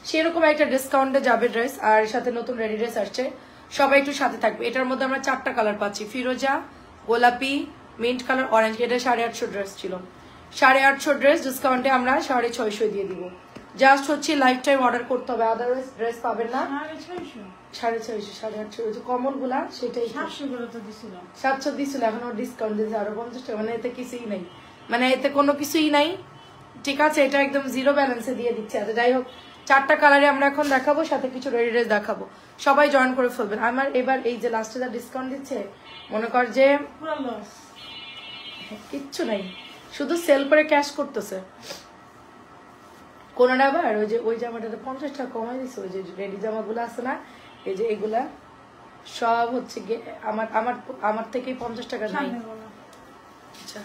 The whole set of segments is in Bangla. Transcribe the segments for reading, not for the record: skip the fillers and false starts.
সেরকম একটা ডিসকাউন্টে যাবে ড্রেস। আর সাথে নতুন রেডি ড্রেস আসছে, সবাই একটু সাথে থাকবে। এটার মধ্যে আমরা 4টা কালার পাচ্ছি, ফিরোজা, গোলাপি, মিন্ট কালার, অরেঞ্জ। এটা 850 ড্রেস ছিল, 850 ড্রেস ডিসকাউন্টে আমরা 650 দিয়ে দিব। জাস্ট হচ্ছে লাইফ টাইম অর্ডার করতে হবে, আদারওয়াইজ ড্রেস পাবেন না। 650, 850 কমন গুলা সেটাই 700 দিছিল, এখন ডিসকাউন্ট দিয়েছে আরো 50 টাকা, মানে এতে কিছুই নাই, মানে এতে কোনো কিছুই নাই। ঠিক আছে, এটা একদম জিরো ব্যালেন্সে দিয়ে দিচ্ছে। আচ্ছা যাই হোক, 4টা কালারে আমরা এখন দেখাবো, সাথে কিছু রেডি ড্রেস দেখাবো, সবাই জয়েন করে ফেলবেন। আমার এবার এই যে লাস্টে যা ডিসকাউন্ট দিচ্ছে, মনে কর যে কিচ্ছু নাই, শুধু সেল করে ক্যাশ করতেছে। কোনটা আবার ওই জামাটা 50 টাকা কমাই দিচ্ছে, ওই যে রেডি জামাগুলো আছে না, এই যে এগুলা সব হচ্ছে আমার থেকেই 50 টাকা নাই। আচ্ছা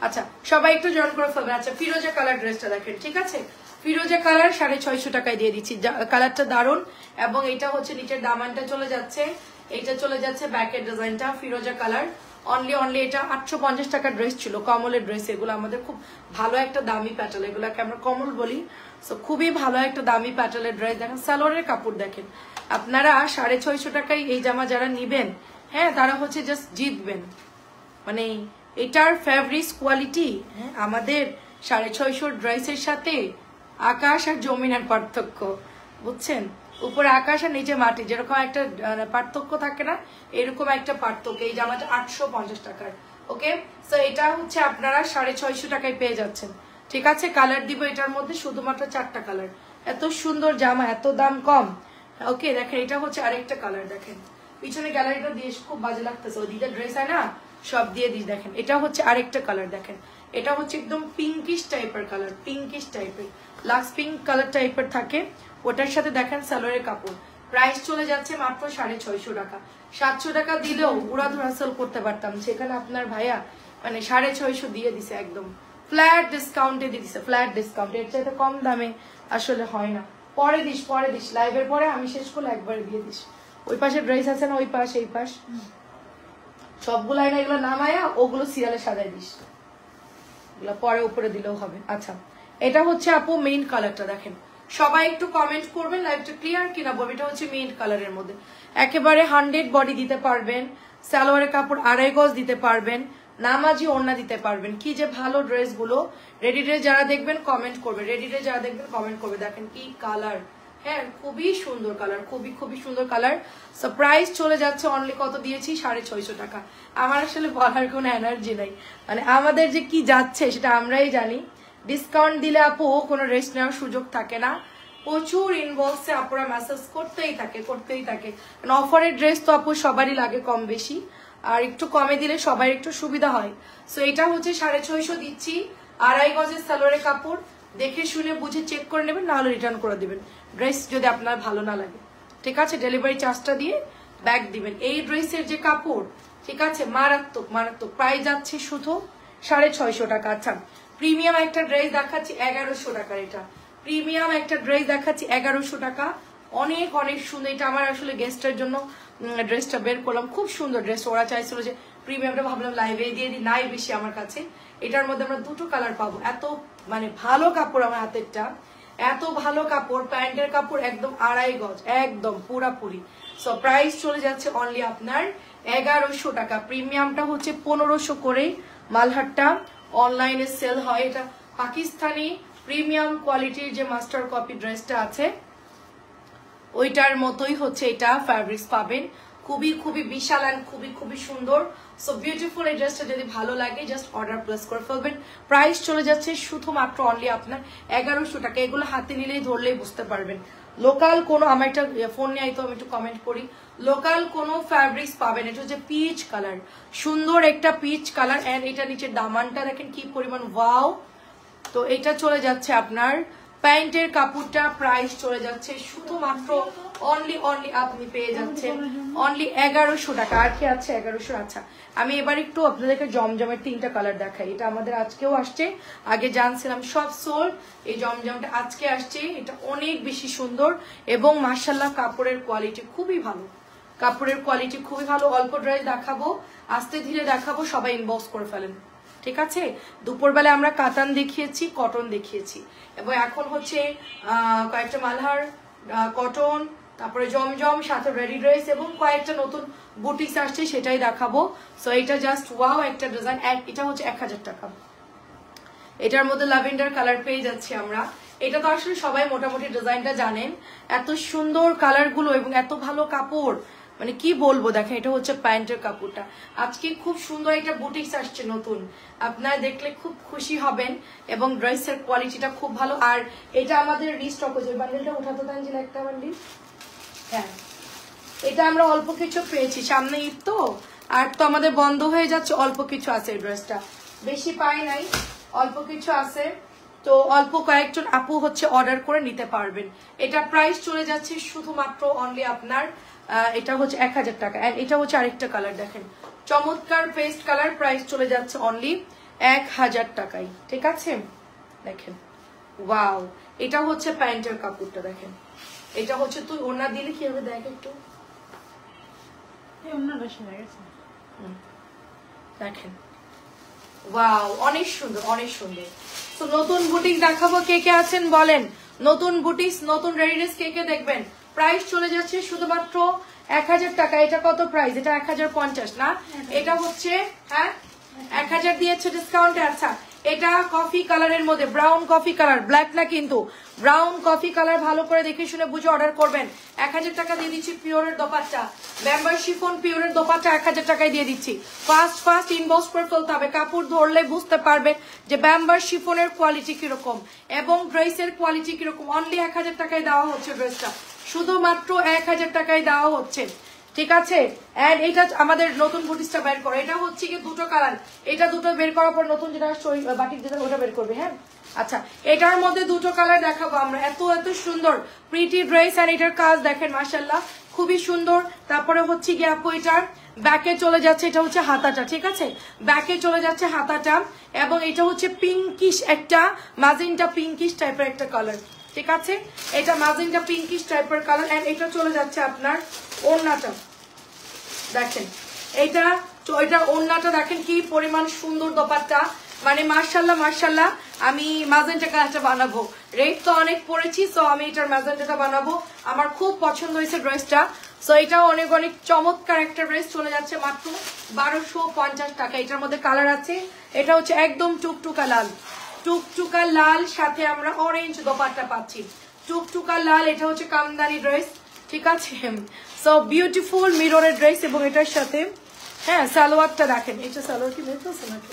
আচ্ছা, সবাই একটু জয়েন করে ফেলবেন। আচ্ছা, ফিরোজা কালার ড্রেসটা দেখেন, ঠিক আছে, ফিরোজা কালার 650 টাকায় দিয়ে দিচ্ছি। কালারটা দারুন, এবং এটা হচ্ছে নিচের দামানটা চলে যাচ্ছে, এটা চলে যাচ্ছে ব্যাকের ডিজাইনটা, ফিরোজা কালার। অনলি এটা 850 টাকার ড্রেস ছিল, কমলের ড্রেস। এগুলো আমাদের খুব ভালো একটা দামি প্যাটার্ন, এগুলাকে আমরা কমল বলি। সো খুবই ভালো একটা দামি প্যাটার্নের ড্রেস। দেখেন সালোয়ারের কাপড় দেখেন, আপনারা 650 টাকায় এই জামা যারা নিবেন, হ্যাঁ, তারা হচ্ছে জাস্ট জিতবেন। মানে এটার ফেব্রিক্স কোয়ালিটি, হ্যাঁ, আমাদের 650 ড্রেসের সাথে আকাশ আর জমিনের পার্থক্য, বুঝছেন? উপরে আকাশ আর নিচে মাটি, যেরকম একটা পার্থক্য থাকে না, এরকম একটা পার্থক্য। এই জামাটা 850 টাকার। ওকে, সো এটা হচ্ছে আপনারা 650 টাকায় পেয়ে যাচ্ছেন। ঠিক আছে, কালার দিব এটার মধ্যে শুধুমাত্র 4টা কালার। এত সুন্দর জামা, এত দাম কম। ওকে, দেখেন এটা হচ্ছে আরেকটা কালার, দেখেন পিছনে গ্যালারিটা দিয়ে খুব বাজে লাগতেছে, ওদিকে ড্রেস হয় না, সব দিয়ে দিস। দেখেন এটা হচ্ছে আরেকটা কালার, দেখেন এটা হচ্ছে একদম পিঙ্কিশ টাইপের কালার, পিঙ্কিশ টাইপের, লাক্স পিঙ্ক কালার টাইপের থাকে। ওটার সাথে দেখেন সালোয়ারের কাপড়। প্রাইস চলে যাচ্ছে মাত্র 650 টাকা। 700 টাকা দিলেও উড়াধুরা সেল করতে পারতাম, সেখানে আপনার ভাইয়া মানে 650 দিয়ে দিছে, একদম ফ্ল্যাট ডিসকাউন্টে দিয়ে দিছে, ফ্ল্যাট ডিসকাউন্ট। এর চাইতে কম দামে আসলে হয় না। পরে দিস লাইভের পরে, আমি শেষ করলে একবারে দিয়ে দিস। ওই পাশে ড্রেস আছে না, ওই পাশ এই পাশ সবগুলো আইনা এগুলো নামায়া ওগুলো সিরিয়ালে সাজাই দিস, এগুলো পরে উপরে দিলেও হবে। আচ্ছা, এটা হচ্ছে আপু মেইন কালারটা, দেখেন সবাই একটু কমেন্ট করবেন লাইভটা ক্লিয়ার কিনা বলবেন। এটা হচ্ছে মেইন কালারের মধ্যে, একেবারে 100 বডি দিতে পারবেন, সালোয়ারের কাপড় 2.5 গজ দিতে পারবেন, নামাজি ওড়না দিতে পারবেন। কি যে ভালো ড্রেস গুলো। রেডি ড্রেস যারা দেখবেন কমেন্ট করবে, রেডি ড্রেস যারা দেখবেন কমেন্ট করবে। দেখেন কি কালার, হ্যাঁ খুবই সুন্দর কালার, খুবই সুন্দর কালার। সো প্রাইস চলে যাচ্ছে অনলি কত দিয়েছি, 650 টাকা। আমার আসলে বলার কোনো এনার্জি নাই, মানে আমাদের যে কি যাচ্ছে সেটা আমরাই জানি। ডিসকাউন্ট দিলে আপু কোনো রেস্ট নেওয়ার সুযোগ থাকে না, প্রচুর ইনবক্সে আপুরা মেসেজ করতেই থাকে। অফারের ড্রেস তো আপু সবারই লাগে কম বেশি, আর একটু কমে দিলে সবার একটু সুবিধা হয়। সো এটা হচ্ছে 650 দিচ্ছি, 2.5 গজের সালোয়ারের কাপড়। দেখে শুনে বুঝে চেক করে নেবেন, নাহলে রিটার্ন করে দিবেন ড্রেস যদি আপনার ভালো না লাগে। ঠিক আছে, ডেলিভারি চার্জটা দিয়ে ব্যাগ দিবেন। এই ড্রেসের যে কাপড়, ঠিক আছে, মারাত্মক। প্রাইস যাচ্ছে শুধু 650 টাকা। আচ্ছা, প্রিমিয়াম একটা ড্রেস দেখাচ্ছি 1100 টাকার। এটা প্রিমিয়াম একটা ড্রেস দেখাচ্ছি 1100 টাকা। অনেক সুন্দর। এটা আমার আসলে গেস্টের জন্য ড্রেসটা বের করলাম, খুব সুন্দর ড্রেস। ওরা চাইছিল যে প্রিমিয়ামটা, ভাবলাম লাইভে দিয়ে দিই, নাই বেশি আমার কাছে। এটার মধ্যে আমরা 2টো কালার পাবো। এত মানে ভালো কাপড় আমার হাতেরটা, এত ভালো কাপড়। প্যান্টের কাপড় একদম 2.5 গজ, একদম পুরাপুরি। সো প্রাইস চলে যাচ্ছে অনলি আপনার 1100 টাকা। প্রিমিয়ামটা হচ্ছে 1500 করে, মালহাটটা অনলাইনে সেল হয়। এটা পাকিস্তানি প্রিমিয়াম কোয়ালিটির যে মাস্টার কপি ড্রেসটা আছে, ওইটার মতোই হচ্ছে এটা ফ্যাব্রিক্স পাবেন। খুবই বিশাল এন্ড খুবই সুন্দর। So beautiful. এই ড্রেসটা যদি ভালো লাগে জাস্ট অর্ডার প্লেস করে ফেলবেন। প্রাইস চলে যাচ্ছে শুধুমাত্র অনলি আপনার 1100 টাকা। এগুলো হাতে নিলেই ধরলেই বুঝতে পারবেন। লোকাল কোনো, আমার একটা ফোন নিয়ে তো আমি একটু কমেন্ট করি, লোকাল কোনো ফ্যাব্রিক্স পাবেন। এটা হচ্ছে পিচ কালার, সুন্দর একটা পিচ কালার। এন্ড এটা নিচের দামানটা দেখেন কি পরিমাণ, ওয়াও। তো এটা চলে যাচ্ছে আপনার প্যান্টের কাপড়টা। প্রাইস চলে যাচ্ছে শুধুমাত্র অনলি আপনি পেয়ে যাচ্ছেন অনলি 1100 টাকা। আর কি আছে 1100? আচ্ছা, আমি এবার একটু আপনাদেরকে জমজমের 3টা কালার দেখাই। এটা আমাদের আজকেও আসছে, আগে জানছিলাম সব সোল্ড। এই জমজমটা আজকে আসছে। এটা অনেক বেশি সুন্দর এবং মাশাআল্লাহ কাপড়ের কোয়ালিটি খুবই ভালো, অল্প ড্রেস দেখাবো, আস্তে ধীরে দেখাবো, সবাই ইনবক্স করে ফেলেন। ঠিক আছে, দুপুরবেলা আমরা কাতান দেখিয়েছি, কটন দেখিয়েছি, এবং এখন হচ্ছে কয়েকটা মালহার কটন, তারপরে জমজম, সাথে রেডি ড্রেস এবং কয়েকটা নতুন বুটিক্স আসছে সেটাই দেখাবো। সো এটা জাস্ট ওয়াও একটা ডিজাইন। এটা হচ্ছে 1000 টাকা। এটার মধ্যে ল্যাভেন্ডার কালার পেয়ে যাচ্ছি আমরা। এটা তো আসলে সবাই মোটামুটি ডিজাইনটা জানেন। এত সুন্দর কালার গুলো এবং এত ভালো কাপড়, মানে কি বলবো। দেখেন এটা হচ্ছে প্যান্টের কাপড়টা। আজকে খুব সুন্দর একটা বুটিক্স আসছে নতুন, আপনারা দেখলে খুব খুশি হবেন এবং ড্রেসের কোয়ালিটিটা খুব ভালো। আর এটা আমাদের রিস্টক হয়েছে। বান্ডেলটা উঠাতে দেন যে একটা বান্ডিল। হ্যাঁ, এটা আমরা অল্প কিছু পেয়েছি, সামনে ঈদ তো, আর তো আমাদের বন্ধ হয়ে যাচ্ছে। অল্প কিছু আছে, ড্রেসটা বেশি পাই নাই, অল্প কিছু আছে। তো অল্প কয়েকজন আপু হচ্ছে অর্ডার করে নিতে পারবেন। এটা প্রাইস চলে যাচ্ছে শুধুমাত্র অনলি আপনার এটা হচ্ছে 1000 টাকা। এন্ড এটা হচ্ছে আরেকটা কালার, দেখেন চমৎকার পেস্ট কালার। প্রাইস চলে যাচ্ছে অনলি 1000 টাকায়। ঠিক আছে, দেখেন ওয়াও। এটা হচ্ছে প্যান্টের কাপড়টা, দেখেন এটা হচ্ছে, তুই ওনা দিলে কি হবে দেখ একটু, দেখেন ওয়াও, অনেক সুন্দর অনেক সুন্দর। তো নতুন বুটিক দেখাবো, কে কে আছেন বলেন। নতুন বুটিক্স, নতুন রেডিনেস কে কে দেখবেন। প্রাইস চলে যাচ্ছে শুধুমাত্র 1000 টাকা। এটা কত প্রাইস? এটা 1050 না, এটা হচ্ছে হ্যাঁ 1000 দিয়েছে ডিসকাউন্টে। আচ্ছা, এটা কফি কালারের মধ্যে, ব্রাউন কফি কালার, ব্ল্যাক না কিন্তু ব্রাউন কফি কালার। ভালো করে দেখে শুনে বুঝে অর্ডার করবেন। 1000 টাকা দিয়ে দিচ্ছি পিওরের দোপাট্টা, ব্যাম্বার শিফন পিওরের দোপাট্টা 1000 টাকায় দিয়ে দিচ্ছি। ফার্স্ট ইনবক্স করে ফেলতে হবে, কাপড় ধরলে বুঝতে পারবেন যে ব্যাম্বার শিফনের কোয়ালিটি কিরকম এবং ড্রেসের কোয়ালিটি কিরকম। অনলি 1000 টাকায় দেওয়া হচ্ছে ড্রেসটা, শুধুমাত্র 1000 টাকায় দেওয়া হচ্ছে। ঠিক আছে, এন্ড এটা আমাদের নতুন বুটিক্সটা বের করে। এটা হচ্ছে কি দুটো কালার, এটা দুটো বের করার পর নতুন যেটা বাটিক যেটা ওটা বের করবে। হ্যাঁ আচ্ছা, এটার মধ্যে দুটো কালার দেখাবো আমরা। এত এত সুন্দর প্রিটি ড্রেস, আর এটার কাজ দেখেন মাশাআল্লাহ খুবই সুন্দর। তারপরে হচ্ছে গিয়ে আপু এটার ব্যাকে চলে যাচ্ছে, এটা হচ্ছে হাতাটা। ঠিক আছে, ব্যাকে চলে যাচ্ছে হাতাটা এবং এটা হচ্ছে পিঙ্কিশ একটা ম্যাজেন্টা পিঙ্কিশ টাইপের একটা কালার। ঠিক আছে, এটা ম্যাজেন্টা পিঙ্কিশ টাইপের কালার। এন্ড এটা চলে যাচ্ছে আপনার ওড়নাটা, দেখেন এটা ওড়নাটা দেখেন কি পরিমাণ সুন্দর দোপাট্টা, মানে মাশাআল্লাহ মাশাআল্লাহ। আমি ম্যাজেন্টা কালারটা বানাবো, রেড তো অনেক পরেছি, সো আমি এটার ম্যাজেন্টাটা বানাবো। আমার খুব পছন্দ হয়েছে ড্রেসটা। সো এটাও অনেক অনেক চমৎকার একটা ড্রেস, চলে যাচ্ছে মাত্র 1250 টাকা। এটার মধ্যে কালার আছে, এটা হচ্ছে একদম টুকটুকা লাল, টুকটুকা লাল, সাথে আমরা অরেঞ্জ দোপাট্টা পাচ্ছি, টুকটুকা লাল। এটা হচ্ছে কামদানি ড্রেস। ঠিক আছে, সো বিউটিফুল মিররের ড্রেস এবং এটার সাথে হ্যাঁ সালোয়ারটা দেখেন। এটা সালোয়ার কি বের করছে নাকি?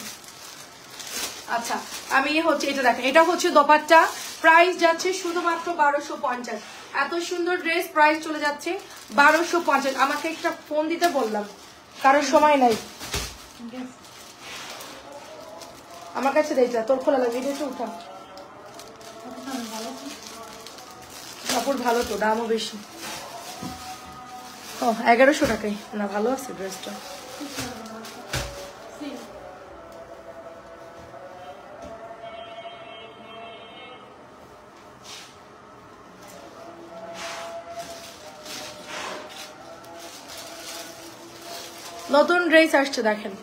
আচ্ছা, আমি হচ্ছে এটা দেখেন, এটা হচ্ছে দোপাট্টা। প্রাইস যাচ্ছে শুধুমাত্র 1250। এত সুন্দর ড্রেস, প্রাইস চলে যাচ্ছে 1250। আমাকে একটা ফোন দিতে বললাম, কারোর সময় নাই আমার কাছে। দেখলা তোর খোলা লাগবে, এটা উঠা। কাপড় ভালো তো, দামও বেশি। ও 1100 টাকায় না, ভালো আছে ড্রেসটা। নতুন ড্রেস আসছে দেখেন,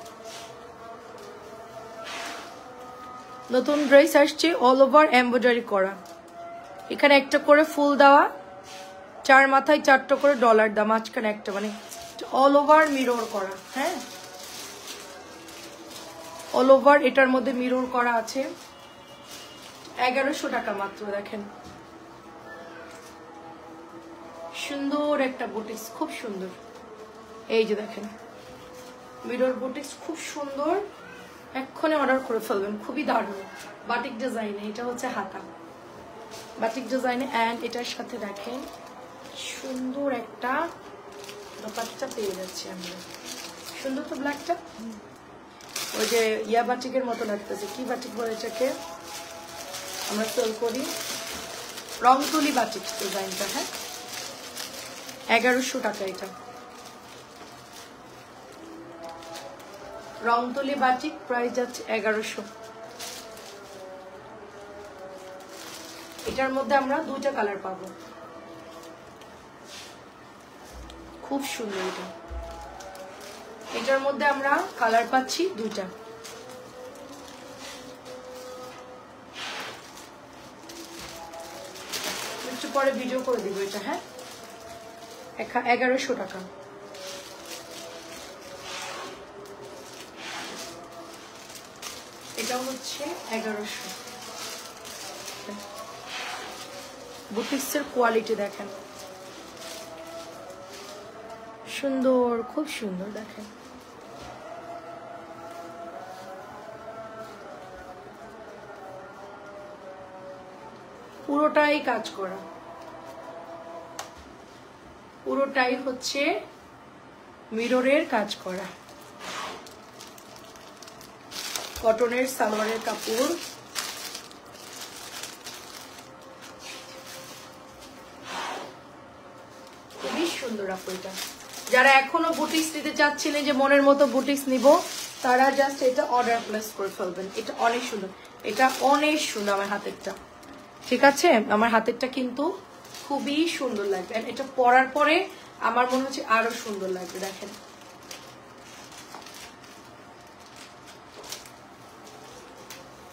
নতুন ড্রেস আসছে অল ওভার এমব্রয়ডারি করা। এখানে একটা করে ফুল দেওয়া, চার মাথায় 4টা করে ডলার দাম, মাঝখানে একটা, মানে অল ওভার মিরর করা। হ্যাঁ, অল ওভার এটার মধ্যে মিরর করা আছে। 1100 টাকা মাত্র। দেখেন সুন্দর একটা বুটিক্স, খুব সুন্দর। এই যে দেখেন মিরর বুটিক্স, খুব সুন্দর। এক্ষুনি অর্ডার করে ফেলবেন, খুবই দারুণ বাটিক ডিজাইনে। এটা হচ্ছে হাতা, বাটিক ডিজাইনে। এন্ড এটার সাথে দেখেন সুন্দর একটা দোপাট্টা পেয়ে যাচ্ছি আমরা। সুন্দর তো ব্ল্যাকটা, ওই যে ইয়া বাটিকের মতো লাগতেছে। কি বাটিক বলে এটাকে আমরা সেল করি? রংতুলি বাটিক ডিজাইনটা। হ্যাঁ, 1100 টাকা এটা। রংতুলি বাটিক, প্রাইস যাচ্ছে 1100। এটার মধ্যে আমরা দুইটা কালার পাবো, খুব সুন্দর এটা। এটার মধ্যে আমরা কালার পাচ্ছি দুইটা। একটু পরে ভিডিও করে দিব এটা। হ্যাঁ 1100 টাকা। এটাও হচ্ছে 1100। বুটিক্সের কোয়ালিটি দেখেন, সুন্দর, খুব সুন্দর দেখেন। পুরোটাই কাজ করা, পুরোটাই হচ্ছে মিররের কাজ করা, কটনের সালোয়ারের কাপড়। খুবই সুন্দর আপু এটা। যারা এখনো বুটিক্স নিতে চাচ্ছিলেন যে মনের মতো বুটিক্স নিব, তারা জাস্ট এটা অর্ডার প্লেস করে ফেলবেন। এটা অনেক সুন্দর, এটা অনেক সুন্দর। আমার হাতেরটা ঠিক আছে, আমার হাতেরটা কিন্তু খুবই সুন্দর লাগবে। এটা পরার পরে আমার মনে হচ্ছে আরো সুন্দর লাগবে। দেখেন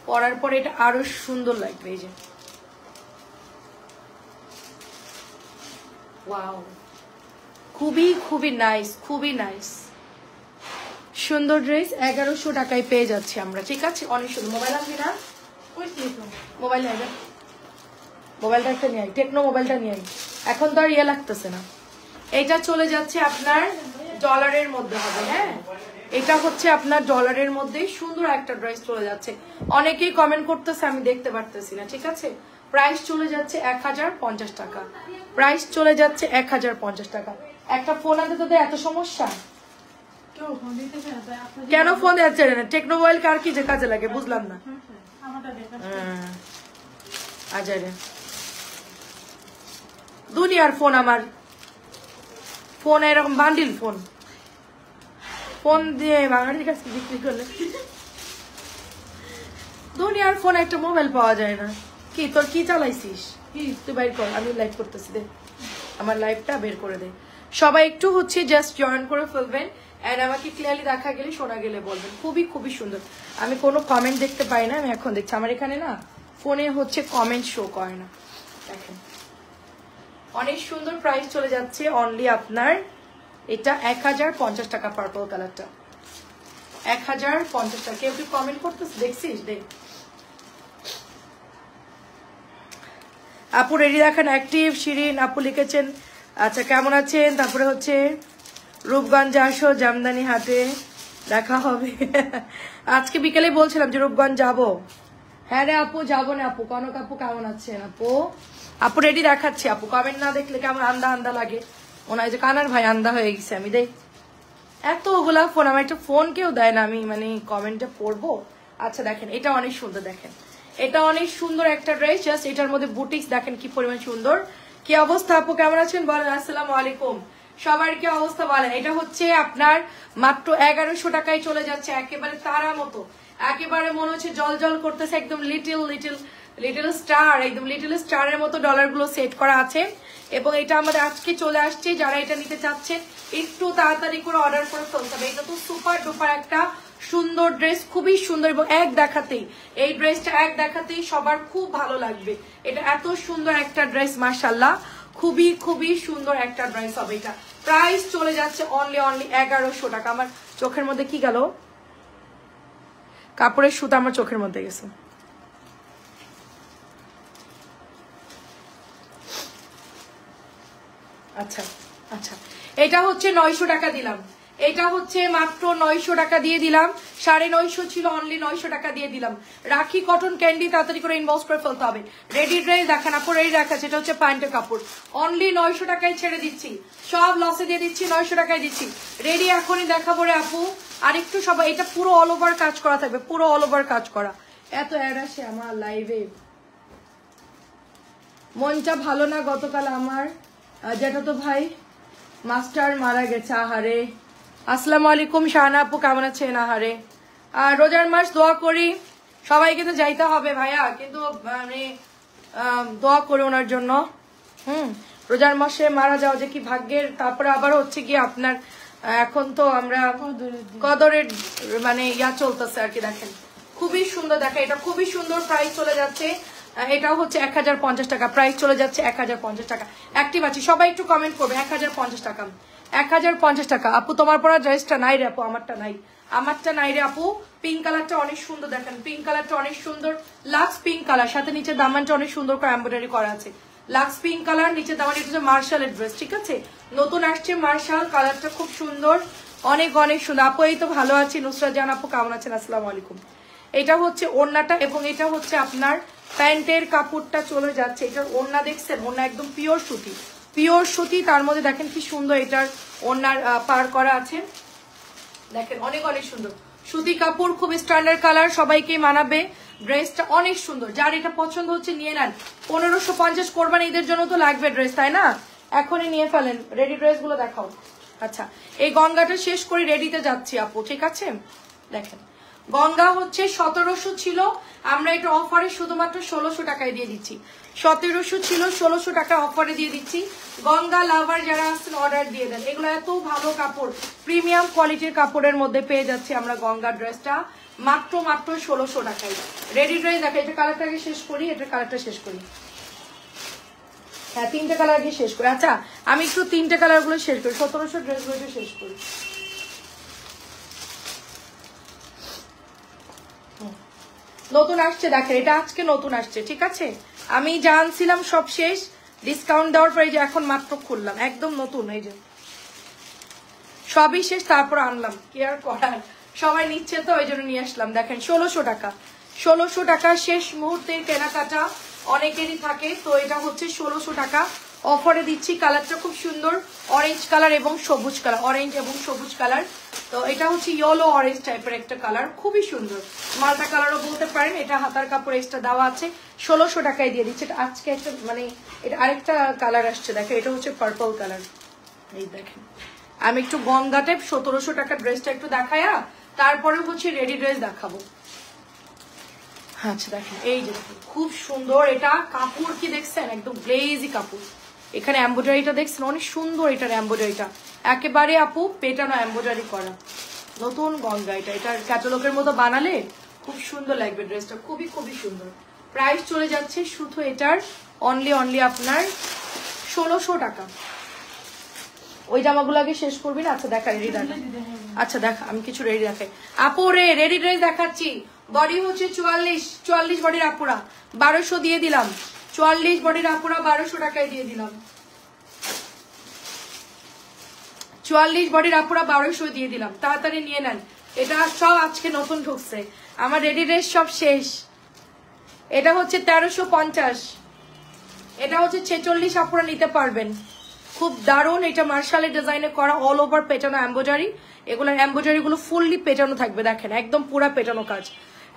পরার পরে এটা আরো সুন্দর লাগবে। এই যে ওয়াও, খুবই খুবই নাইস, খুবই নাইস, সুন্দর ড্রেস। 1100 টাকায় পেয়ে যাচ্ছি আমরা। ঠিক আছে, অনেক সুন্দর। মোবাইল আনবি না? মোবাইল নেবে, মোবাইলটা একটা নিয়ে আই, টেকনো মোবাইলটা নিয়ে আই। এখন তো আর ইয়ে লাগতেছে না। এটা চলে যাচ্ছে আপনার ডলারের মধ্যে হবে। হ্যাঁ এটা হচ্ছে আপনার ডলারের মধ্যে সুন্দর একটা ড্রেস চলে যাচ্ছে। অনেকেই কমেন্ট করতেছে, আমি দেখতে পারতেছি না। ঠিক আছে, প্রাইস চলে যাচ্ছে 1050 টাকা। প্রাইস চলে যাচ্ছে 1050 টাকা। একটা ফোন আনতে তোদের এত সমস্যা কেন? ফোন যাচ্ছে না, টেকনো মোবাইল কার কি যে কাজে লাগে বুঝলাম না। আজারে দুনিয়ার ফোন, আমার ফোন এরকম বান্ডিল ফোন, ফোন দিয়ে বাঙালির কাছে বিক্রি করলে দুনিয়ার ফোন একটা মোবাইল পাওয়া যায় না। কি তোর কি চালাইছিস? তুই বাইর কর, আমি লাইভ করতেছি, দে আমার লাইভটা বের করে দে। সবাই একটু হচ্ছে জাস্ট জয়েন করে ফেলবেন, এন্ড আমাকে ক্লিয়ারলি দেখা গেলে শোনা গেলে বলবেন। খুবই খুবই সুন্দর। আমি কোনো কমেন্ট দেখতে পাই না, আমি এখন দেখছি। আমার এখানে না ফোনে হচ্ছে কমেন্ট শো করে না। দেখেন অনেক সুন্দর। প্রাইস চলে যাচ্ছে অনলি আপনার এটা 1050 টাকা। পার্পল কালারটা 1050 টাকা। কেউ কি কমেন্ট করতেছে দেখছিস? দেখ আপু রেডি দেখেন, অ্যাক্টিভ শিরিন আপু লিখেছেন। আচ্ছা কেমন আছেন? তারপরে হচ্ছে রূপগঞ্জ আসো, জামদানি হাটে দেখা হবে। আজকে বিকেলে বলছিলাম যে রূপগঞ্জ যাবো। হ্যাঁ রে আপু যাবো না আপু। কনক আপু কেমন আছেন? আপু আপু রেডি দেখাচ্ছি। আপু কমেন্ট না দেখলে কেমন আন্দা আন্দা লাগে। মনে হয় যে কানার ভাই আন্দা হয়ে গেছে। আমি দেখ এতগুলা ফোন, আমার একটা ফোন কেউ দেয় না, আমি মানে কমেন্টটা পড়বো। আচ্ছা দেখেন এটা অনেক সুন্দর। দেখেন এটা অনেক সুন্দর একটা ড্রেস। জাস্ট এটার মধ্যে বুটিক্স দেখেন কি পরিমাণ সুন্দর। কি অবস্থা আপু, কেমন আছেন বলেন? আসসালামু আলাইকুম, সবার কি অবস্থা বলেন? এটা হচ্ছে আপনার মাত্র 1100 টাকায় চলে যাচ্ছে। একেবারে তারা মতো, একেবারে মনে হচ্ছে জল জল করতেছে। একদম লিটিল লিটিল লিটিল স্টার, একদম লিটিল স্টারের মতো ডলার গুলো সেট করা আছে। এবং এটা আমাদের আজকে চলে আসছে। যারা এটা নিতে চাচ্ছেন একটু তাড়াতাড়ি করে অর্ডার করে ফেলতে হবে। এটা তো সুপার ডুপার একটা সুন্দর ড্রেস, খুবই সুন্দর। এবং এক দেখাতেই এই ড্রেসটা এক দেখাতেই সবার খুব ভালো লাগবে। এটা এত সুন্দর একটা ড্রেস, মাশাআল্লাহ, খুবই খুবই সুন্দর একটা ড্রেস হবে এটা। প্রাইস চলে যাচ্ছে অনলি 1100 টাকা। আমার চোখের মধ্যে কি গেল? কাপড়ের সুতা আমার চোখের মধ্যে গেছে। আচ্ছা আচ্ছা, এটা হচ্ছে 900 টাকা দিলাম। এটা হচ্ছে মাত্র 900 টাকা দিয়ে দিলাম। 950 ছিল, অনলি 900 টাকা দিয়ে দিলাম। রাখি কটন ক্যান্ডি, তাড়াতাড়ি করে ইনবক্স করে ফেলতে হবে। রেডি ড্রেস দেখেন আপু, রেডি দেখাচ্ছে। এটা হচ্ছে প্যান্টের কাপড়, অনলি 900 টাকায় ছেড়ে দিচ্ছি। সব লসে দিয়ে দিচ্ছি, 900 টাকায় দিচ্ছি। রেডি এখনই দেখাবো রে আপু। আর একটু সবাই, এটা পুরো অল ওভার কাজ করা থাকবে, পুরো অল ওভার কাজ করা। এত অ্যাড আসে আমার লাইভে, মনটা ভালো না। গতকাল আমার যেটা তো ভাই মাস্টার মারা গেছে। আহারে, আসসালামু আলাইকুম শাহানা আপু, কেমন আছেন? আহারে, আর রোজার মাস দোয়া করি সবাইকে, তো যাইতে হবে ভাইয়া, কিন্তু মানে দোয়া করে ওনার জন্য। রোজার মাসে মারা যাওয়া যে কি ভাগ্যের। তারপরে আবার হচ্ছে কি আপনার এখন তো আমরা কদরের মানে ইয়া চলতেছে আর কি। দেখেন খুবই সুন্দর, দেখেন এটা খুবই সুন্দর। প্রাইস চলে যাচ্ছে এটাও হচ্ছে 1050 টাকা, প্রাইস চলে যাচ্ছে 1050 টাকা। অ্যাক্টিভ আছি, সবাই একটু কমেন্ট করবে। 1050 টাকা, 1050 টাকা। আপু তোমার পরা ড্রেসটা নাই রে আপু, আমারটা নাই, আমারটা নাই রে আপু। পিঙ্ক কালারটা অনেক সুন্দর, দেখেন পিঙ্ক কালারটা অনেক সুন্দর, লাক্স পিঙ্ক কালার, সাথে নিচে দামানটা অনেক সুন্দর করে এমব্রয়ডারি করা আছে। লাক্স পিঙ্ক কালার, নিচে দামান, এটা হচ্ছে মার্শালের ড্রেস, ঠিক আছে? নতুন আসছে মার্শাল, কালারটা খুব সুন্দর, অনেক অনেক সুন্দর। আপু এই তো ভালো আছি, নুসরাত জাহান আপু কেমন আছেন? আসসালামু আলাইকুম। এটা হচ্ছে ওড়নাটা এবং এটা হচ্ছে আপনার প্যান্টের কাপড়টা চলে যাচ্ছে। এটার ওড়না দেখছেন, ওড়না একদম পিওর সুতি, পিওর সুতি, তার মধ্যে দেখেন কি সুন্দর এটার ওড়নার পার করা আছে, দেখেন অনেক অনেক সুন্দর সুতি কাপড়, খুব স্ট্যান্ডার্ড কালার, সবাইকে মানাবে। ড্রেসটা অনেক সুন্দর, যার এটা পছন্দ হচ্ছে নিয়ে নেন। 1550 কোরবানি ঈদের জন্য তো লাগবে ড্রেস, তাই না? এখনই নিয়ে ফেলেন। রেডি ড্রেস গুলো দেখাও। আচ্ছা, এই গঙ্গাটা শেষ করে রেডিতে যাচ্ছি আপু, ঠিক আছে? দেখেন গঙ্গা হচ্ছে 1700 ছিল, আমরা এটা অফারে শুধুমাত্র 1600 টাকায় দিয়ে দিচ্ছি। 1700 ছিল, 1600 টাকা অফারে দিয়ে দিচ্ছি। গঙ্গা লাভার যারা আছেন অর্ডার দিয়ে দেন। এগুলো এত ভালো কাপড়, প্রিমিয়াম কোয়ালিটির কাপড়ের মধ্যে পেয়ে যাচ্ছি আমরা গঙ্গা ড্রেসটা মাত্র 1600 টাকায়। রেডি ড্রেস দেখো, এটা কালারটাকে শেষ করি, এটা কালারটা শেষ করি। হ্যাঁ, 3টে কালার আগে শেষ করি। আচ্ছা, আমি একটু 3টে কালার গুলো শেষ করি, 1700 ড্রেসগুলো শেষ করি। নতুন আসছে দেখেন, এটা আজকে নতুন আসছে, ঠিক আছে? আমি জানছিলাম সব শেষ, ডিসকাউন্ট দেওয়ার পরে যে এখন মাত্র খুললাম, একদম নতুন, এই যে সবই শেষ তারপর আনলাম, কি আর করার, সবাই নিচ্ছে তো ওই জন্য নিয়ে আসলাম। দেখেন 1600 টাকা, 1600 টাকা শেষ মুহূর্তে কেনাকাটা অনেকেরই থাকে, তো এটা হচ্ছে 1600 টাকা অফারে দিচ্ছি। কালারটা খুব সুন্দর, অরেঞ্জ কালার এবং সবুজ কালার, অরেঞ্জ এবং সবুজ কালার। তো এটা হচ্ছে ইয়েলো অরেঞ্জ টাইপের একটা কালার, খুবই সুন্দর, মাল্টা কালারও বলতে পারেন। এটা হাতার কাপড় এক্সট্রা দেওয়া আছে, 1600 টাকায় দিয়ে দিচ্ছে। এটা আজকে একটা মানে এটা আরেকটা কালার আসছে, দেখেন এটা হচ্ছে পার্পল কালার। এই দেখেন, আমি একটু গঙ্গা টাইপ 1700 টাকা ড্রেসটা একটু দেখায়া তারপরে হচ্ছে রেডি ড্রেস দেখাবো। আচ্ছা দেখেন, এই যে খুব সুন্দর, এটা কাপড় কি দেখছেন, একদম গ্লেজি কাপড়। এখানে এমব্রয়ডারিটা দেখছেন অনেক সুন্দর, এটার এমব্রয়ডারিটা একেবারে আপু পেটানো এমব্রয়ডারি করা। নতুন গঙ্গা, এটার ক্যাটালগের মতো বানালে খুব সুন্দর লাগবে ড্রেসটা, খুবই খুবই সুন্দর। প্রাইস চলে যাচ্ছে শুধু এটার অনলি আপনার 1600 টাকা। ওই জামাগুলো আগে শেষ করবি না? আচ্ছা দেখা রেডি দেখা, আচ্ছা দেখা আমি কিছু রেডি দেখাই আপু রে, রেডি ড্রেস দেখাচ্ছি। বডি হচ্ছে 44 বডির আপুরা 1200 দিয়ে দিলাম, 44 বডির আপুরা 1200 টাকায় দিয়ে দিলাম, 44 বডির আপুরা 1200 দিয়ে দিলাম, তাড়াতাড়ি নিয়ে নেন। এটা সব আজকে নতুন ঢুকছে, আমার রেডি ড্রেস সব শেষ। এটা হচ্ছে 1350, এটা হচ্ছে 46 আপুরা নিতে পারবেন, খুব দারুণ। এটা মার্শালের ডিজাইনে করা, অল ওভার পেটানো এমব্রয়ডারি। এগুলোর এমব্রয়ডারি গুলো ফুললি পেটানো থাকবে, দেখেন একদম পুরা পেটানো কাজ।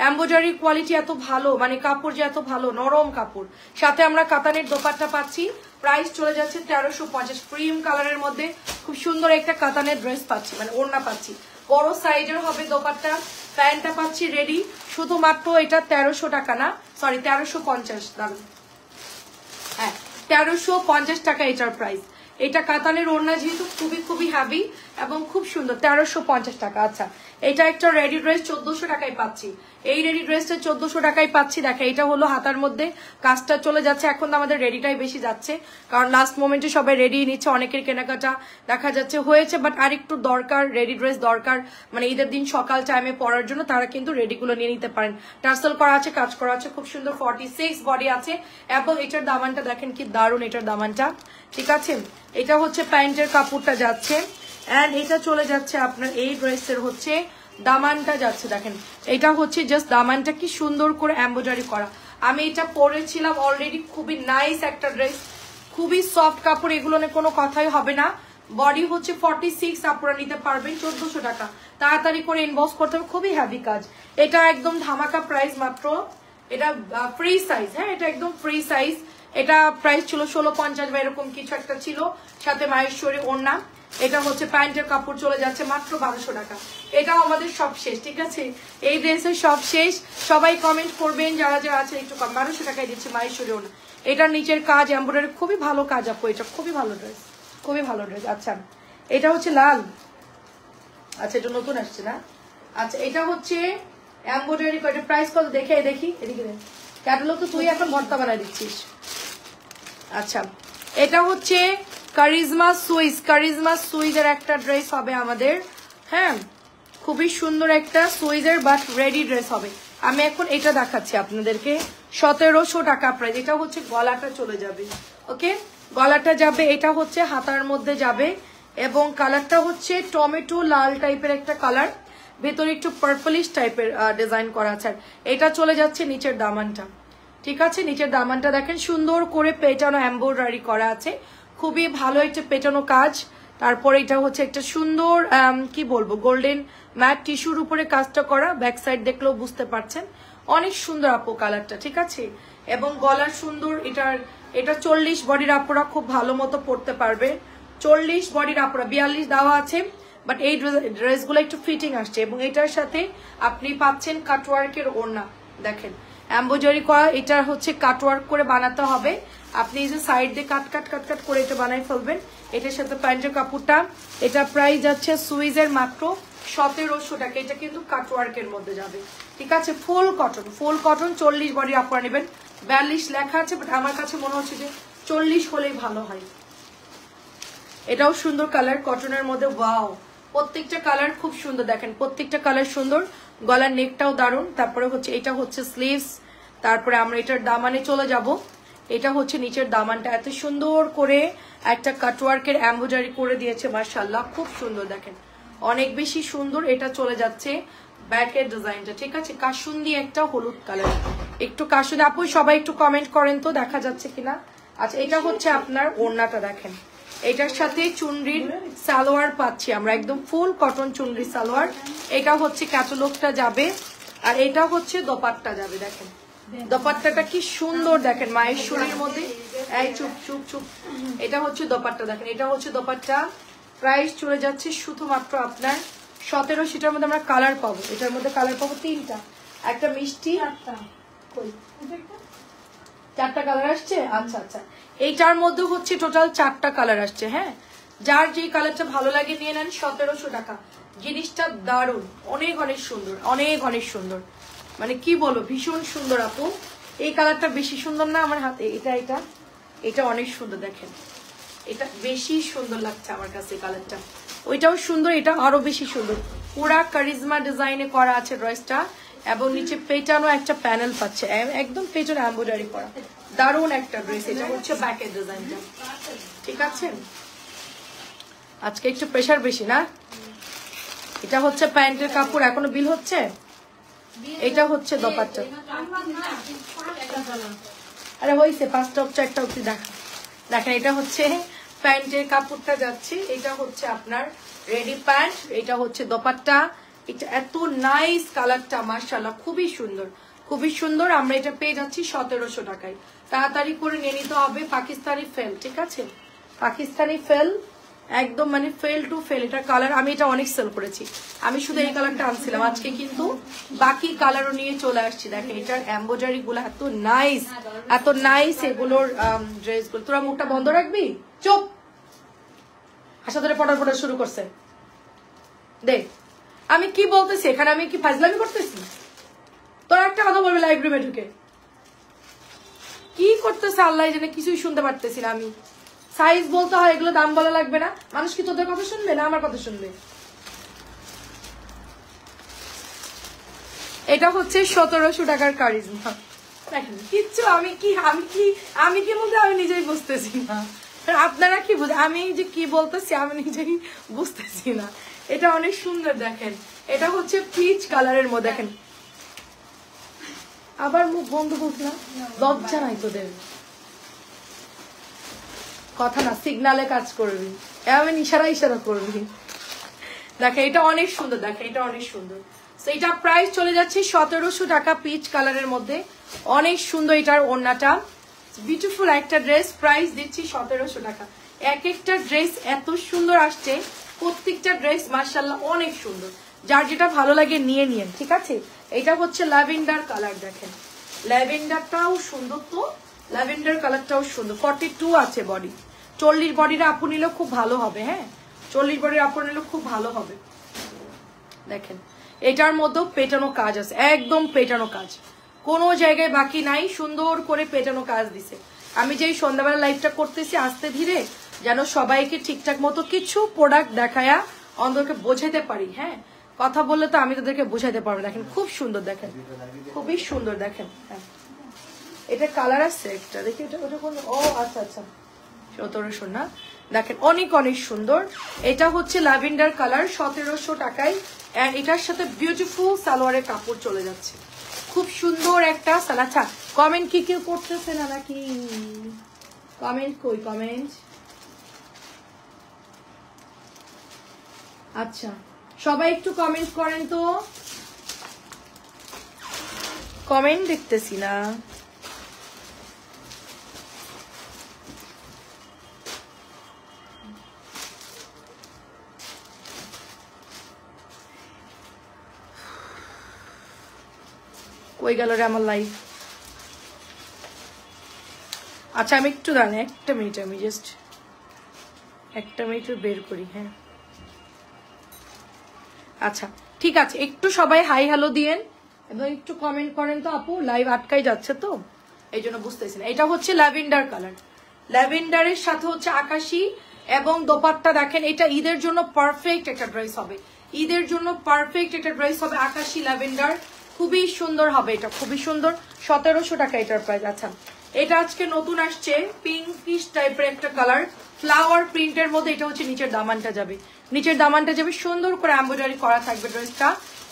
এমব্রয়ডারি কোয়ালিটি এত ভালো, মানে কাপড় যে এত ভালো, নরম কাপড়। সাথে আমরা কাতানের দোপাট্টা পাচ্ছি, প্রাইস চলে যাচ্ছে 1350। ক্রিম কালারের মধ্যে খুব সুন্দর একটা কাতানের ড্রেস পাচ্ছি, মানে ওড়না পাচ্ছি, বড় সাইজের হবে দোপাট্টা। প্যান্টটা পাচ্ছি রেডি, শুধুমাত্র এটা 1300 টাকা না, সরি 1350, দাঁড়ান, হ্যাঁ 1350 টাকা এটার প্রাইস। এটা কাতানের ওড়না, যেহেতু খুবই খুবই হ্যাভি এবং খুব সুন্দর, 1350 টাকা। আচ্ছা, এটা একটা রেডি ড্রেস 1400 টাকায় পাচ্ছি। এই রেডি ড্রেসটা 1400 টাকায় পাচ্ছি। দেখে এটা হলো হাতার মধ্যে কাজটা চলে যাচ্ছে, এখন তো আমাদের রেডিটাই বেশি যাচ্ছে, কারণ লাস্ট মোমেন্টে সবাই রেডি নিচ্ছে, অনেকের কেনাকাটা দেখা যাচ্ছে হয়েছে, বাট আর একটু দরকার, রেডি ড্রেস দরকার, মানে ঈদের দিন সকাল টাইমে পরার জন্য তারা কিন্তু রেডিগুলো নিয়ে নিতে পারেন। টার্সেল করা আছে, কাজ করা আছে, খুব সুন্দর। 46 বডি আছে এবং এটার দামানটা দেখেন কি দারুণ, এটার দামানটা, ঠিক আছে? এটা হচ্ছে প্যান্টের কাপড়টা যাচ্ছে, এন্ড এটা চলে যাচ্ছে আপনার এই ড্রেসের হচ্ছে দামানটা যাচ্ছে, দেখেন এটা হচ্ছে জাস্ট দামানটা কি সুন্দর করে এমব্রয়ডারি করা। আমি এটা পরেছিলাম অলরেডি, খুবই নাইস একটা ড্রেস, খুবই সফট কাপড়, এগুলো নিয়ে কোনো কথাই হবে না। বডি হচ্ছে 46, আপনারা নিতে পারবেন 1400 টাকা, তাড়াতাড়ি করে ইনবক্স করতে হবে, খুবই হ্যাভি কাজ। এটা একদম ধামাকা প্রাইস মাত্র, এটা ফ্রি সাইজ, হ্যাঁ এটা একদম ফ্রি সাইজ। এটা প্রাইস ছিল 1650 বা এরকম কিছু একটা ছিল, সাথে মাহেশ্বরী ওড়না। এটা হচ্ছে প্যান্টের কাপড় চলে যাচ্ছে মাত্র 1200 টাকা। এটাও আমাদের সব শেষ, ঠিক আছে? এই ড্রেসের সব শেষ। সবাই কমেন্ট করবেন যারা যারা আছে, একটু কম, 1200 টাকায় দিচ্ছে মাহেশ্বরী ওড়না। এটার নিচের কাজ এমব্রয়ডারি খুবই ভালো কাজ আপু, এটা খুবই ভালো ড্রেস, খুবই ভালো ড্রেস। আচ্ছা, এটা হচ্ছে লাল, আচ্ছা এটা নতুন আসছে না? আচ্ছা, এটা হচ্ছে এমব্রয়ডারি, প্রাইস কত দেখে দেখি, এদিকে ক্যাটালগ তো তুই এখন ভর্তা বানাই দিচ্ছিস। আচ্ছা, এটা হচ্ছে কারিজমা সুইজের একটা ড্রেস হবে আমাদের, হ্যাঁ খুবই সুন্দর একটা সুইজের বাট রেডি ড্রেস হবে। আমি এখন এটা দেখাচ্ছি আপনাদেরকে, 1700 টাকা প্রাইস। এটা হচ্ছে গলাটা চলে যাবে, ওকে গলাটা যাবে, এটা হচ্ছে হাতার মধ্যে যাবে এবং কালারটা হচ্ছে টমেটো লাল টাইপের একটা কালার, ভেতরে একটু পার্পলিশ টাইপের ডিজাইন করা আছে। এটা চলে যাচ্ছে নিচের দামানটা, ঠিক আছে নিচের দামানটা দেখেন সুন্দর করে পেটানো এমব্রয়ডারি করা আছে, খুবই ভালো একটা পেটানো কাজ। তারপরে এটা হচ্ছে একটা সুন্দর কি বলবো গোল্ডেন ম্যাট টিস্যুর উপরে কাজটা করা, ব্যাক সাইড দেখলেও বুঝতে পারছেন অনেক সুন্দর আপু কালারটা, ঠিক আছে। এবং গলার সুন্দর, এটা 40 বডির আপুরা খুব ভালো মতো পরতে পারবে, 40 বডির আপুরা, 42 দেওয়া আছে, বাট এই ড্রেসগুলো একটু ফিটিং আসছে। এবং এটার সাথে আপনি পাচ্ছেন কাটওয়ার্কের ওড়না, দেখেন এমব্রয়ডারি করা, এটা হচ্ছে কাটওয়ার্ক করে বানাতে হবে। আপনি এই যে সাইড দিয়ে কাট কাট করে এটা বানাই ফেলবেন। এটার সাথে প্যান্টের কাপড়টা, এটা প্রাইস যাচ্ছে সুইজের মাত্র 1700 টাকা। এটা কিন্তু কাটওয়ার্কের মধ্যে যাবে, ঠিক আছে ফুল কটন 40 বডি আপনারা নেবেন, 42 লেখা আছে, বাট আমার কাছে মনে হচ্ছে যে 40 হলেই ভালো হয়। এটাও সুন্দর কালার কটনের মধ্যে, ওয়াও প্রত্যেকটা কালার খুব সুন্দর, দেখেন প্রত্যেকটা কালার সুন্দর, গলার নেকটাও দারুণ। তারপরে হচ্ছে এটা হচ্ছে স্লিভস, তারপরে আমরা এটার দামানে চলে যাব। এটা হচ্ছে নিচের দামানটা এত সুন্দর করে একটা কাটওয়ার্কের এমব্রয়ডারি করে দিয়েছে, মাশাআল্লাহ খুব সুন্দর, দেখেন অনেক বেশি সুন্দর। এটা চলে যাচ্ছে ব্যাকের ডিজাইনটা, ঠিক আছে কাশুন্দি একটা হলুদ কালার, একটু কাশুন্দি আপু সবাই একটু কমেন্ট করেন তো দেখা যাচ্ছে কিনা। আচ্ছা, এটা হচ্ছে আপনার ওড়নাটা, দেখেন এটার সাথে চুনরির সালোয়ার পাচ্ছি আমরা, একদম ফুল কটন চুনরি সালোয়ার। এটা হচ্ছে ক্যাটালগটা যাবে, আর এটা হচ্ছে দোপাট্টা যাবে, দেখেন দোপাট্টাটা কি সুন্দর, দেখেন মায়ের শরীরের মধ্যে, এই চুপ চুপ চুপ, এটা হচ্ছে দোপাট্টা, দেখেন এটা হচ্ছে দোপাট্টা। প্রাইস চলে যাচ্ছে শুধুমাত্র আপনার 1700। এটার মধ্যে আমরা কালার পাবো, এটার মধ্যে কালার পাবো 3টা, একটা মিষ্টি, 4টা কালার আসছে। আচ্ছা আচ্ছা, এইটার মধ্যে হচ্ছে টোটাল 4টা কালার আসছে, হ্যাঁ যার যেই কালারটা ভালো লাগে নিয়ে নেন। 1700 টাকা, জিনিসটা দারুণ, অনেক সুন্দর, অনেক সুন্দর, মানে কি বলো ভীষণ সুন্দর আপু। এই কালারটা বেশি সুন্দর না আমার হাতে, এটা অনেক সুন্দর, দেখেন এটা বেশি সুন্দর লাগছে আমার কাছে কালারটা, ওইটাও সুন্দর, এটা আরো বেশি সুন্দর। পুরা কারিজমা ডিজাইনে করা আছে ড্রেসটা, এবং নিচে পেটানো একটা প্যানেল পাচ্ছে, একদম পেটানো এমব্রয়ডারি করা, দারুণ একটা ড্রেস। এটা হচ্ছে ব্যাকের ডিজাইনটা, ঠিক আছে আজকে একটু প্রেশার বেশি না। এটা হচ্ছে প্যান্টের কাপড়, এখনো বিল হচ্ছে। এটা হচ্ছে দোপাট্টা, আরে হয়েছে 5টা 4টা অব্দি দেখা, দেখেন এটা হচ্ছে প্যান্টের কাপড়টা যাচ্ছে, এটা হচ্ছে আপনার রেডি প্যান্ট, এটা হচ্ছে দোপাট্টা। এটা এত নাইস কালারটা, মাশাআল্লাহ খুবই সুন্দর। আমরা এটা পেয়ে যাচ্ছি 1700 টাকায়। তাড়াতাড়ি করে নিয়ে নিতে হবে, পাকিস্তানি ফেল, ঠিক আছে পাকিস্তানি ফেল, একদম মানে ফেল টু ফেল। এটা কালার আমি এটা অনেক সেল করেছি, আমি শুধু এই কালারটা আনছিলাম, আজকে কিন্তু বাকি কালারও নিয়ে চলে আসছি। দেখেন এটার এমব্রয়ডারি গুলো এত নাইস এগুলোর ড্রেসগুলো। তোরা মুখটা বন্ধ রাখবি, চুপ, আশা ধরে পটার শুরু করছে। দেখ আমি কি বলতেছি এখানে, আমি কি ফাজলামি করতেছি? তোরা একটা কথা বলবে লাইভ রুমে ঢুকে, কি করতেছে আল্লাহ জানে, কিছুই শুনতে পারতেছি না আমি। সাইজ বলতে হয়, এগুলো দাম বলা লাগবে না। মানুষ কি তোদের কথা শুনবে না আমার কথা শুনবে? এটা হচ্ছে 1700 টাকার কারিজমা, দেখেন কিচ্ছু আমি কি বলতে আমি নিজেই বুঝতেছি না, আপনারা কি বুঝে, আমি যে কি বলতেছি আমি নিজেই বুঝতেছি না। এটা অনেক সুন্দর, দেখেন এটা হচ্ছে পিচ কালারের মধ্যে, দেখেন আবার মুখ বন্ধ করলাম, লজ্জা নাই তোদের? কথা না, সিগনালে কাজ করবি, এমন ইশারা করবি। দেখেন এটা অনেক সুন্দর, দেখেন এটা অনেক সুন্দর। এটা প্রাইস চলে যাচ্ছে 1700 টাকা, পিচ কালারের মধ্যে অনেক সুন্দর। এটার ওড়নাটা বিউটিফুল একটা ড্রেস, প্রাইস দিচ্ছি 1700 টাকা। এক একটা ড্রেস এত সুন্দর আসছে, প্রত্যেকটা ড্রেস মাশাআল্লাহ অনেক সুন্দর, যার যেটা ভালো লাগে নিয়ে নিন, ঠিক আছে। এটা হচ্ছে ল্যাভেন্ডার কালার, দেখেন ল্যাভেন্ডারটাও সুন্দর, তো ল্যাভেন্ডার কালারটাও সুন্দর। 42 আছে বডি, 40 বডির আপু নিলেও খুব ভালো হবে, হ্যাঁ 40 বডির আপু নিলেও খুব ভালো হবে। দেখেন এটার মধ্যেও পেটানো কাজ আছে, একদম পেটানো কাজ, কোনো জায়গায় বাকি নাই, সুন্দর করে পেটানো কাজ দিছে। আমি যেই সন্ধ্যাবেলা লাইভটা করতেছি আস্তে ধীরে, যেন সবাইকে ঠিকঠাক মতো কিছু প্রোডাক্ট দেখায়া অন্তরকে বোঝাতে পারি। হ্যাঁ, কথা বললে তো আমি তাদেরকে বোঝাতে পারবো। দেখেন খুব সুন্দর, দেখেন খুবই সুন্দর, দেখেন। হ্যাঁ, এটা কালার আছে একটা, দেখি এটা ওটা কোন, ও আচ্ছা আচ্ছা 1700 না, দেখেন অনেক অনেক সুন্দর। এটা হচ্ছে ল্যাভেন্ডার কালার, 1700 টাকায়। এন্ড এটার সাথে বিউটিফুল সালোয়ারের কাপড় চলে যাচ্ছে, খুব সুন্দর একটা সালোয়ার। আচ্ছা, কমেন্ট কি কেউ করতেছে না নাকি? কমেন্ট কই, কমেন্ট? আচ্ছা, সবাই একটু কমেন্ট করেন তো, কমেন্ট দেখতেছি না। কই গেল রে আমার লাইভ? আচ্ছা, আমি একটু দাঁড়ান, একটা মিনিট, আমি জাস্ট একটা মিনিট বের করি। হ্যাঁ, আচ্ছা ঠিক আছে, একটু সবাই হাই হ্যালো দিয়েন এবং একটু কমেন্ট করেন তো আপু, লাইভ আটকাই যাচ্ছে তো এই জন্য বুঝতেছি না। এটা হচ্ছে ল্যাভেন্ডার কালার, ল্যাভেন্ডারের সাথে হচ্ছে আকাশি এবং দোপাট্টা। দেখেন এটা ঈদের জন্য পারফেক্ট একটা ড্রেস হবে, ঈদের জন্য পারফেক্ট একটা ড্রেস হবে, আকাশি ল্যাভেন্ডার, খুবই সুন্দর হবে এটা, খুবই সুন্দর। 1700 টাকা এটার প্রাইস। আচ্ছা, এটা আজকে নতুন আসছে পিঙ্কিশ টাইপের একটা কালার, ফ্লাওয়ার প্রিন্টের মধ্যে। এটা হচ্ছে নিচের দামানটা যাবে, নিচের দামানটা যাবে সুন্দর করে এমব্রয়ডারি করা থাকবে, ড্রেসটা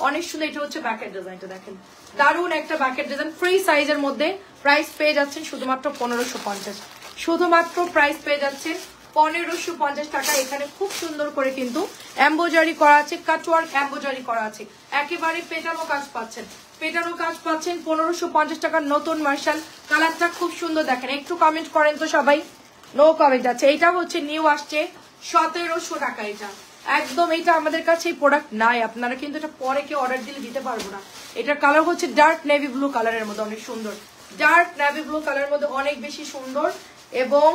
অনেক সুন্দর। এটা হচ্ছে ব্যাকের ডিজাইনটা, দেখেন দারুন একটা ব্যাকের ডিজাইন, ফ্রি সাইজের মধ্যে। প্রাইস পেয়ে যাচ্ছেন শুধুমাত্র 1550, শুধুমাত্র প্রাইস পেয়ে যাচ্ছে 1550 টাকা। এখানে খুব সুন্দর করে কিন্তু এমব্রয়ডারি করা আছে, কাটওয়ার্ক এমব্রয়ডারি করা আছে, একেবারে পেটানো কাজ পাচ্ছেন, পেটানো কাজ পাচ্ছেন 1550 টাকার নতুন মার্শাল। কালারটা খুব সুন্দর, দেখেন একটু কমেন্ট করেন তো সবাই, নো কমেন্ট আছে। এটা হচ্ছে নিউ আসছে 1700 টাকা, এটা একদম, এটা আমাদের কাছে এই প্রোডাক্ট নাই, আপনারা কিন্তু এটা পরে কেউ অর্ডার দিলে দিতে পারবো না। এটার কালার হচ্ছে ডার্ক নেভি ব্লু কালারের মধ্যে, অনেক সুন্দর, ডার্ক নেভি ব্লু কালারের মধ্যে অনেক বেশি সুন্দর। এবং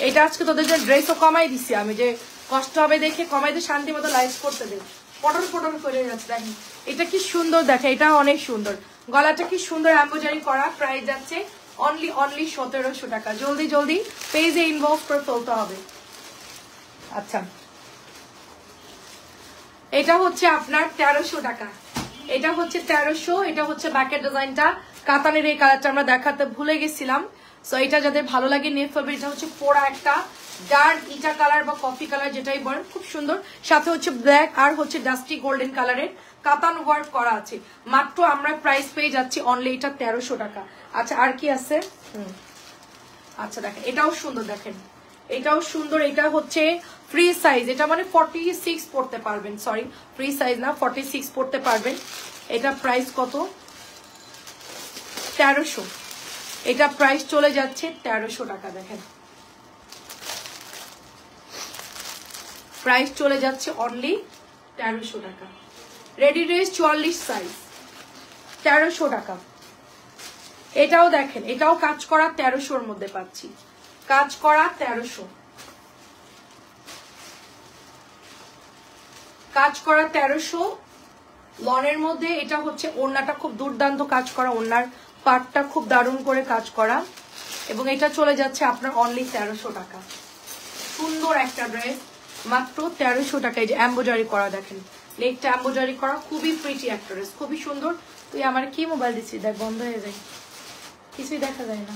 এটা আজকে তোদের জন্য ড্রেসও কমাই দিচ্ছি আমি, যে কষ্ট হবে দেখে কমাই দিয়ে শান্তি মতো লাইভ করতে দেয়, পটল পটল করে যাচ্ছে। দেখেন এটা কি সুন্দর, দেখে এটা অনেক সুন্দর, গলাটা কি সুন্দর এমব্রয়ডারি করা। প্রাইস যাচ্ছে অনলি 1700 টাকা। জলদি জলদি পেজে ইনবক্স করে ফেলতে হবে। আচ্ছা, এটা হচ্ছে আপনার 1300 টাকা, এটা হচ্ছে 1300। এটা হচ্ছে ব্যাকের ডিজাইনটা, কাতানের এই কালারটা আমরা দেখাতে ভুলে গেছিলাম। সো এটা যাদের ভালো লাগে নিয়ে ফেলবে। এটা হচ্ছে পোড়া একটা ডার্ক ইটা কালার বা কফি কালার যেটাই বলেন, খুব সুন্দর। সাথে হচ্ছে ব্ল্যাক আর হচ্ছে ডাস্টি গোল্ডেন কালারের কাতান ওয়ার্ক করা আছে। মাত্র আমরা প্রাইস পেয়ে যাচ্ছি অনলি এটা 1300 টাকা। আচ্ছা, আর কি আছে? আচ্ছা দেখেন এটাও সুন্দর, দেখেন এটাও সুন্দর। এটা হচ্ছে ফ্রি সাইজ, এটা মানে 46 পড়তে পারবেন, সরি ফ্রি সাইজ না, 46 পড়তে পারবেন। এটা প্রাইস কত? 1300। এটা প্রাইস চলে যাচ্ছে 1300 টাকা। দেখেন প্রাইস চলে যাচ্ছে অনলি 1300 টাকা। রেডি ড্রেস 44 সাইজ, 1300 টাকা। এটাও দেখেন, এটাও কাজ করা 1300-র মধ্যে পাচ্ছি, কাজ করা 1300, কাজ করা 1300 লনের মধ্যে। এটা হচ্ছে ওড়নাটা খুব দুর্দান্ত কাজ করা, ওড়নার পাটটা খুব দারুণ করে কাজ করা। এবং এটা চলে যাচ্ছে আপনার অনলি 1300 টাকা। সুন্দর একটা ড্রেস, মাত্র 1300 টাকায়। যে এমব্রয়ডারি করা, দেখেন নেকটা এমব্রয়ডারি করা, খুবই প্রিটি একটা ড্রেস, খুবই সুন্দর। তুই আমার কি মোবাইল দিচ্ছিস? দেখ বন্ধ হয়ে যায়, কিছুই দেখা যায় না।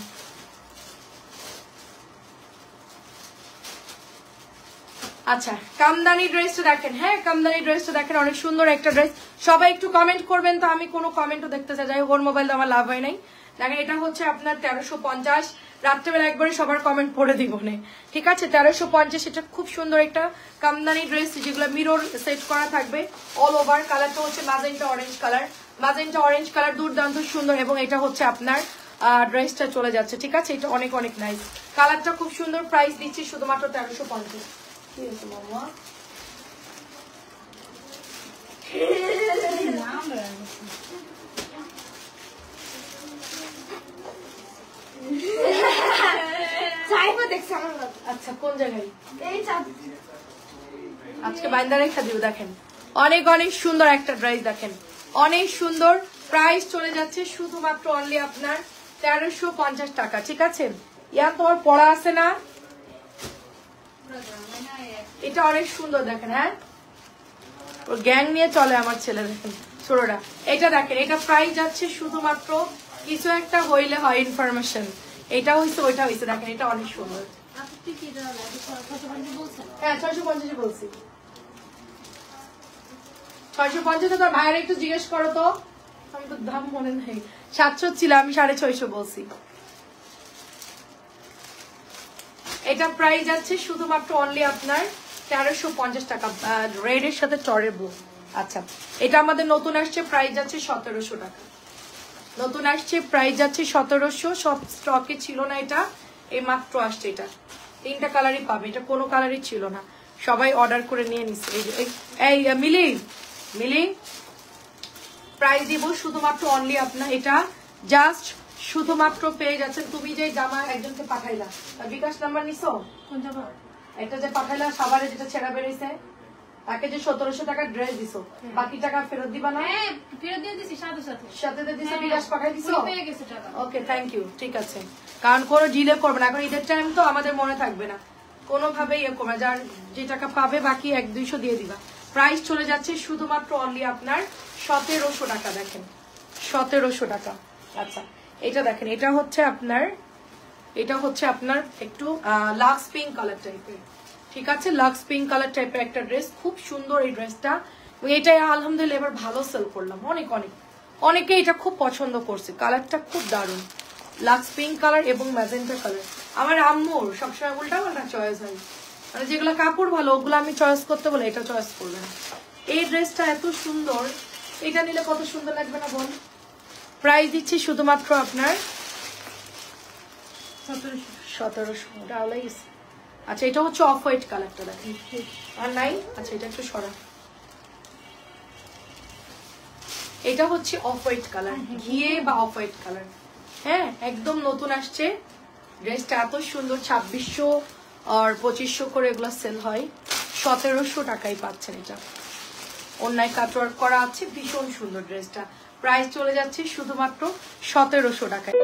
আচ্ছা, কামদানি ড্রেসটা দেখেন, হ্যাঁ কামদানি ড্রেসটা দেখেন, অনেক সুন্দর একটা ড্রেস। সবাই একটু কমেন্ট করবেন তো, আমি কোনো কমেন্টও দেখতে চাই। যাই হোক, ওর মোবাইল তো আমার লাভ হয় নাই। দেখেন এটা হচ্ছে আপনার 1350। রাত্রেবেলা একবারে সবার কমেন্ট পড়ে দিব না, ঠিক আছে? 1350। এটা খুব সুন্দর একটা কামদানি ড্রেস, যেগুলো মিরর সেট করা থাকবে অল ওভার। কালারটা হচ্ছে magenta orange colour, magenta orange colour, দুর্দান্ত সুন্দর। এবং এটা হচ্ছে আপনার ড্রেসটা চলে যাচ্ছে, ঠিক আছে? এটা অনেক অনেক নাইস, কালারটা খুব সুন্দর। প্রাইস দিচ্ছি শুধুমাত্র 1350। কি হয়েছে মামা? আচ্ছা, কোন জায়গায়? আজকে বাইন্দা রেখা দিব। দেখেন অনেক অনেক সুন্দর একটা ড্রেস, দেখেন অনেক সুন্দর। প্রাইস চলে যাচ্ছে শুধুমাত্র অনলি আপনার 1350 টাকা। ঠিক আছে, ইয়ার তোমার পড়া আছে না? এটা অনেক সুন্দর দেখেন। হ্যাঁ, ওর গ্যাং নিয়ে চলে আমার ছেলে। দেখেন ছোটরা, এটা দেখেন, এটা প্রাইস যাচ্ছে শুধুমাত্র কিছু একটা হইলে হয় ইনফরমেশন, এটা হইছে ওইটা হইছে। দেখেন এটা অনেক সুন্দর। হ্যাঁ 650 বলছি। 650 তোর ভাইয়ের একটু জিজ্ঞেস করো তো, আমি তো দাম মনে নাই। 700 ছিল, আমি 650 বলছি। এটা প্রাইস যাচ্ছে শুধুমাত্র অনলি আপনার 1350 টাকা, রেড এর সাথে চরের ব্লু। আচ্ছা, এটা আমাদের নতুন আসছে, প্রাইস যাচ্ছে 1700 টাকা। নতুন আসছে, প্রাইস যাচ্ছে 1700। সব স্টকে ছিল না, এটা এই মাত্র আসছে। এটা 3টা কালারই পাবে, এটা কোনো কালারই ছিল না, সবাই অর্ডার করে নিয়ে নিচ্ছে। এই মিলি মিলি প্রাইস দিব শুধুমাত্র অনলি আপনার, এটা জাস্ট শুধুমাত্র পেয়ে যাচ্ছেন। তুমি যে জামা একজনকে পাঠাইলা, বিকাশ নাম্বার নিছো? কোন জামা? এটা যে পাঠাইলা সাভারে, যেটা ছেঁড়া বেরিয়েছে, তাকে যে 1700 টাকা ড্রেস দিছো, বাকি টাকা ফেরত দিবা না? হ্যাঁ ফেরত দিয়ে দিছি, সাথে দিয়ে দিছো, বিকাশ পাঠাই দিছো? পেয়ে গেছে টাকা। ওকে, থ্যাংক ইউ। ঠিক আছে, কারণ কোনো ডিলে করবে না, এখন ঈদের টাইম তো আমাদের মনে থাকবে না কোনোভাবে ইয়ে করবে। যার যে টাকা পাবে বাকি 100-200 দিয়ে দিবা। প্রাইস চলে যাচ্ছে শুধুমাত্র অনলি আপনার 1700 টাকা। দেখেন 1700 টাকা। আচ্ছা, এটা দেখেন, এটা হচ্ছে আপনার একটু লাক্স পিঙ্ক কালার টাইপের। ঠিক আছে, লাক্স পিঙ্ক কালার টাইপের একটা ড্রেস, খুব সুন্দর এই ড্রেসটা। এটাই আলহামদুলিল্লাহ এবার ভালো সেল করলাম, অনেকে এটা খুব পছন্দ করছে, কালারটা খুব দারুণ। লাক্স পিঙ্ক কালার এবং ম্যাজেন্টা কালার। আমার আম্মুর সবসময় উল্টা চয়েস হয়, মানে যেগুলো কাপড় ভালো ওগুলো আমি চয়েস করতে বলে এটা চয়েস করবে না। এই ড্রেসটা এত সুন্দর, এটা নিলে কত সুন্দর লাগবে না বোন? প্রাইস দিচ্ছি শুধুমাত্র আপনার 1700। আচ্ছা, এটা হচ্ছে অফ হোয়াইট কালারটা, দেখেন আর নাই। আচ্ছা, এটা একটু সরা, এটা হচ্ছে অফ হোয়াইট কালার, ঘিয়ে বা অফ হোয়াইট কালার। হ্যাঁ, একদম নতুন আসছে ড্রেসটা, এত সুন্দর। 2600 আর 2500 করে এগুলো সেল হয়, 1700 টাকায় পাচ্ছেন। এটা অন্যায় কাটওয়ার্ক করা আছে, ভীষণ সুন্দর ড্রেসটা। প্রাইস চলে যাচ্ছে শুধুমাত্র 1700 টাকায়।